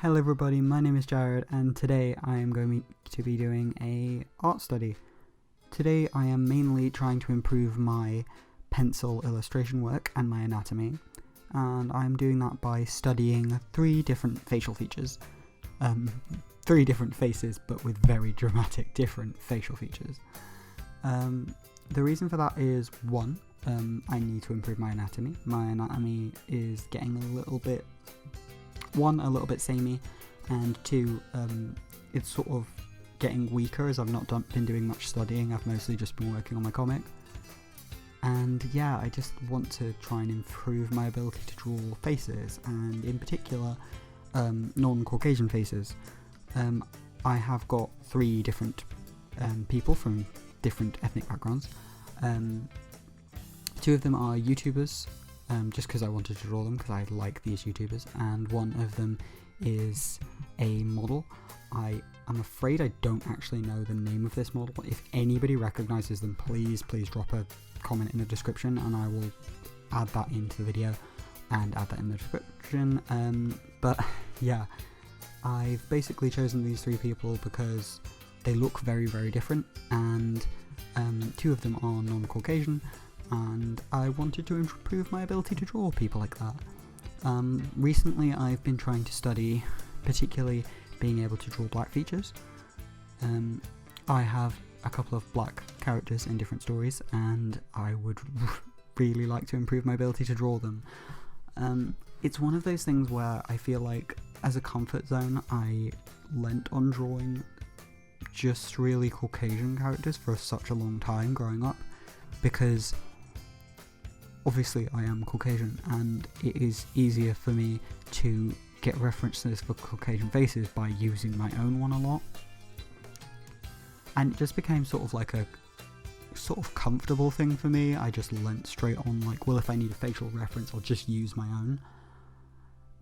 Hello everybody, my name is Jared and today I am going to be doing a art study. Today I am mainly trying to improve my pencil illustration work and my anatomy, and I'm doing that by studying three different facial features. Three different faces but with very dramatic different facial features. The reason for that is one, I need to improve my anatomy. My anatomy is getting a little bit samey, and two, it's sort of getting weaker as I've not been doing much studying. I've mostly just been working on my comic, and yeah, I just want to try and improve my ability to draw faces, and in particular non-Caucasian faces. I have got three different people from different ethnic backgrounds. Two of them are YouTubers, just because I wanted to draw them because I like these YouTubers, and one of them is a model. I'm afraid I don't actually know the name of this model. If anybody recognises them, please drop a comment in the description and I will add that into the video and add that in the description. But yeah, I've basically chosen these three people because they look very, very different, and two of them are non-Caucasian, and I wanted to improve my ability to draw people like that. Recently I've been trying to study particularly being able to draw black features. I have a couple of black characters in different stories and I would really like to improve my ability to draw them. It's one of those things where I feel like as a comfort zone I lent on drawing just really Caucasian characters for such a long time growing up, because obviously I am Caucasian and it is easier for me to get references for Caucasian faces by using my own one a lot, and it just became sort of like a sort of comfortable thing for me. I just lent straight on, like, well, if I need a facial reference I'll just use my own.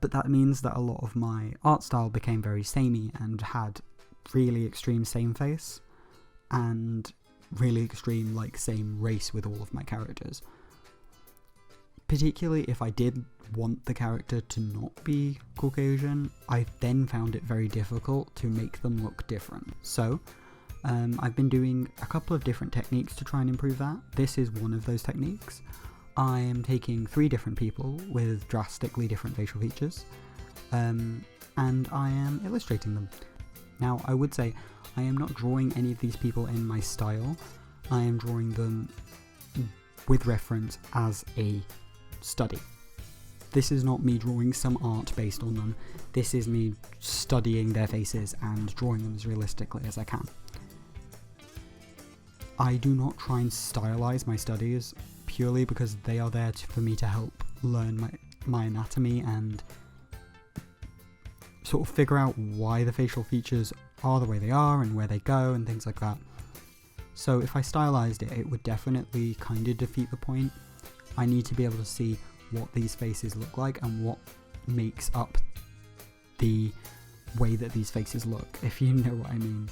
But that means that a lot of my art style became very samey and had really extreme same face and really extreme like same race with all of my characters. Particularly if I did want the character to not be Caucasian, I then found it very difficult to make them look different. So I've been doing a couple of different techniques to try and improve that. This is one of those techniques. I am taking three different people with drastically different facial features, and I am illustrating them. Now, I would say I am not drawing any of these people in my style. I am drawing them with reference as a study. This is not me drawing some art based on them. This is me studying their faces and drawing them as realistically as I can. I do not try and stylize my studies purely because they are there for me to help learn my anatomy and sort of figure out why the facial features are the way they are and where they go and things like that. So if I stylized it, it would definitely kind of defeat the point. I need to be able to see what these faces look like and what makes up the way that these faces look, if you know what I mean.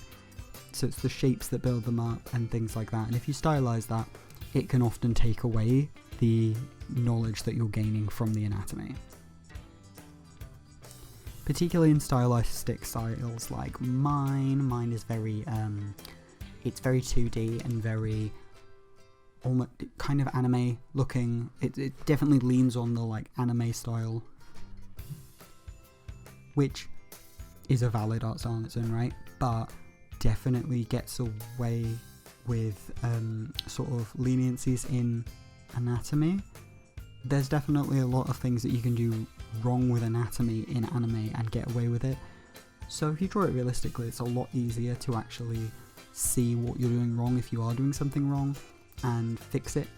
So it's the shapes that build them up and things like that, and if you stylize that, it can often take away the knowledge that you're gaining from the anatomy. Particularly in stylistic styles like mine is very, it's very 2D and very almost kind of anime looking. It definitely leans on the like anime style, which is a valid art style in its own right, but definitely gets away with sort of leniencies in anatomy. There's definitely a lot of things that you can do wrong with anatomy in anime and get away with it. So if you draw it realistically, it's a lot easier to actually see what you're doing wrong if you are doing something wrong and fix it.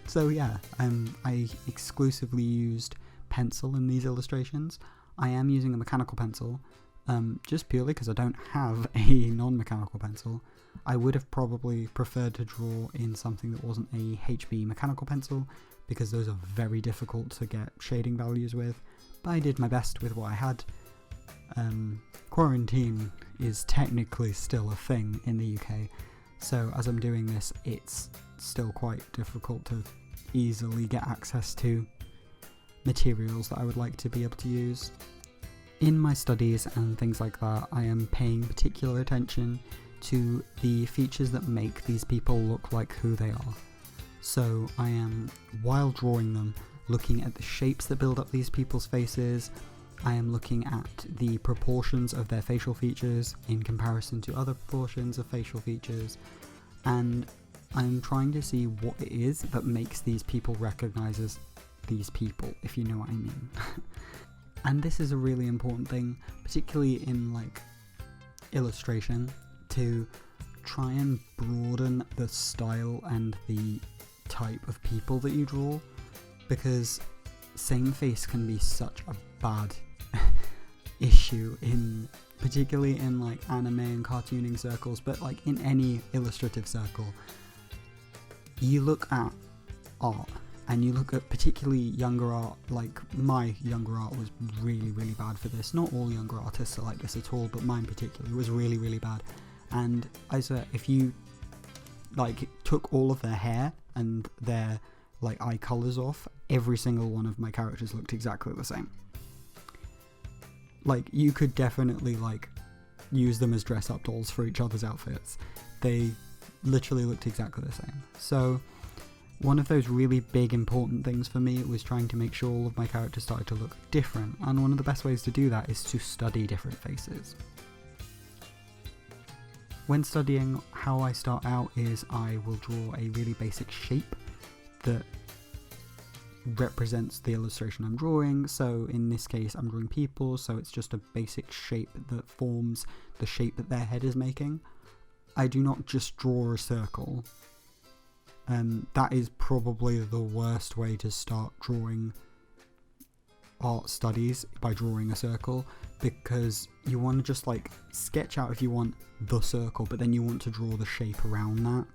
So yeah, I exclusively used pencil in these illustrations. I am using a mechanical pencil, just purely because I don't have a non-mechanical pencil. I would have probably preferred to draw in something that wasn't a HB mechanical pencil, because those are very difficult to get shading values with, but I did my best with what I had. Quarantine is technically still a thing in the UK, so as I'm doing this, it's still quite difficult to easily get access to materials that I would like to be able to use. In my studies and things like that, I am paying particular attention to the features that make these people look like who they are. So I am, while drawing them, looking at the shapes that build up these people's faces. I am looking at the proportions of their facial features in comparison to other proportions of facial features, and I'm trying to see what it is that makes these people recognize as these people, if you know what I mean. And this is a really important thing, particularly in like illustration, to try and broaden the style and the type of people that you draw, because same face can be such a bad issue, in particularly in like anime and cartooning circles, but like in any illustrative circle. You look at art and you look at particularly younger art, like my younger art was really bad for this. Not all younger artists are like this at all, but mine particularly was really bad. And I said, if you like took all of their hair and their like eye colours off, every single one of my characters looked exactly the same. Like, you could definitely like use them as dress up dolls for each other's outfits. They literally looked exactly the same. So one of those really big important things for me was trying to make sure all of my characters started to look different, and one of the best ways to do that is to study different faces. When studying, how I start out is I will draw a really basic shape that represents the illustration I'm drawing. So in this case I'm drawing people, so it's just a basic shape that forms the shape that their head is making. I do not just draw a circle. That is probably the worst way to start drawing art studies, by drawing a circle, because you want to just like sketch out, if you want, the circle, but then you want to draw the shape around that.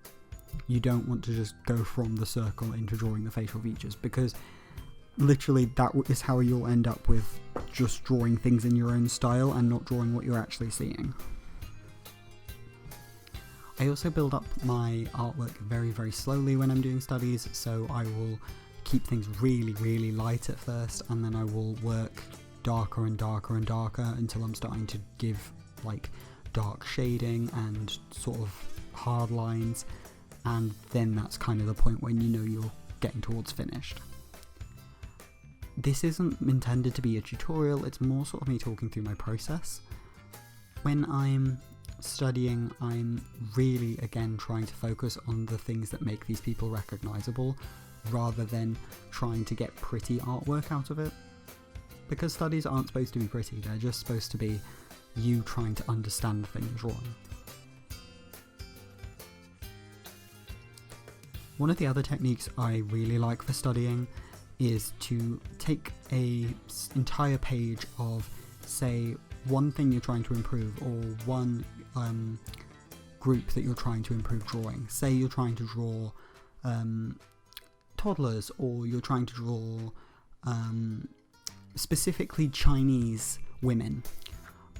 You don't want to just go from the circle into drawing the facial features, because literally that is how you'll end up with just drawing things in your own style and not drawing what you're actually seeing. I also build up my artwork very slowly when I'm doing studies, so I will keep things really light at first, and then I will work darker and darker until I'm starting to give like dark shading and sort of hard lines, and then that's kind of the point when you know you're getting towards finished. This isn't intended to be a tutorial, it's more sort of me talking through my process. When I'm studying, I'm really again trying to focus on the things that make these people recognizable, rather than trying to get pretty artwork out of it. Because studies aren't supposed to be pretty, they're just supposed to be you trying to understand the thing you're drawing. One of the other techniques I really like for studying is to take an entire page of, say, one thing you're trying to improve, or one group that you're trying to improve drawing. Say you're trying to draw toddlers, or you're trying to draw specifically Chinese women.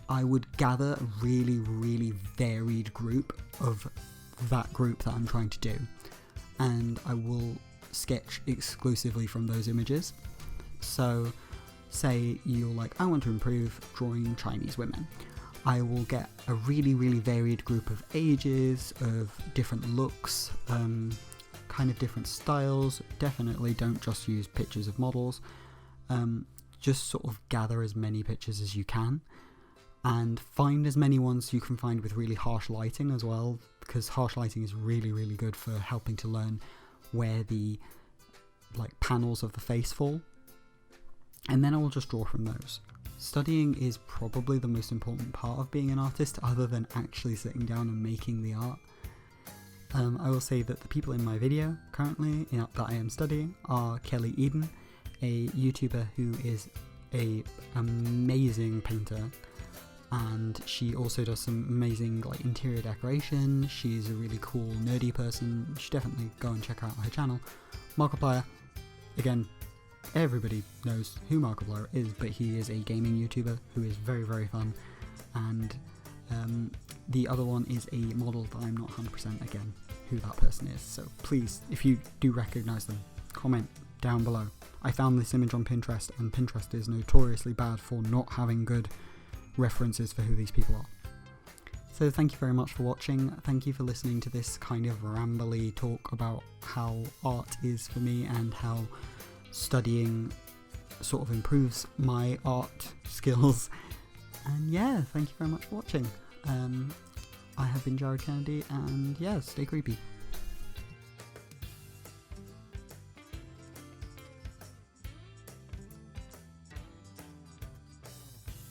I would gather a really varied group of that group that I'm trying to do, and I will sketch exclusively from those images. So say you're like, I want to improve drawing Chinese women. I will get a really varied group of ages, of different looks, kind of different styles. Definitely don't just use pictures of models. Just sort of gather as many pictures as you can, and find as many ones you can find with really harsh lighting as well, because harsh lighting is really good for helping to learn where the like panels of the face fall, and then I will just draw from those. Studying is probably the most important part of being an artist, other than actually sitting down and making the art. I will say that the people in my video currently that I am studying are Kelly Eden, a YouTuber who is an amazing painter, and she also does some amazing like interior decoration. She's a really cool nerdy person. You should definitely go and check out her channel. Markiplier, again, everybody knows who Markiplier is, but he is a gaming YouTuber who is very fun. And the other one is a model that I'm not 100% again who that person is, so please, if you do recognise them, comment down below. I found this image on Pinterest, and Pinterest is notoriously bad for not having good references for who these people are. So thank you very much for watching. Thank you for listening to this kind of rambly talk about how art is for me and how studying sort of improves my art skills. And yeah, thank you very much for watching. I have been Jared Kennedy, and yeah, stay creepy.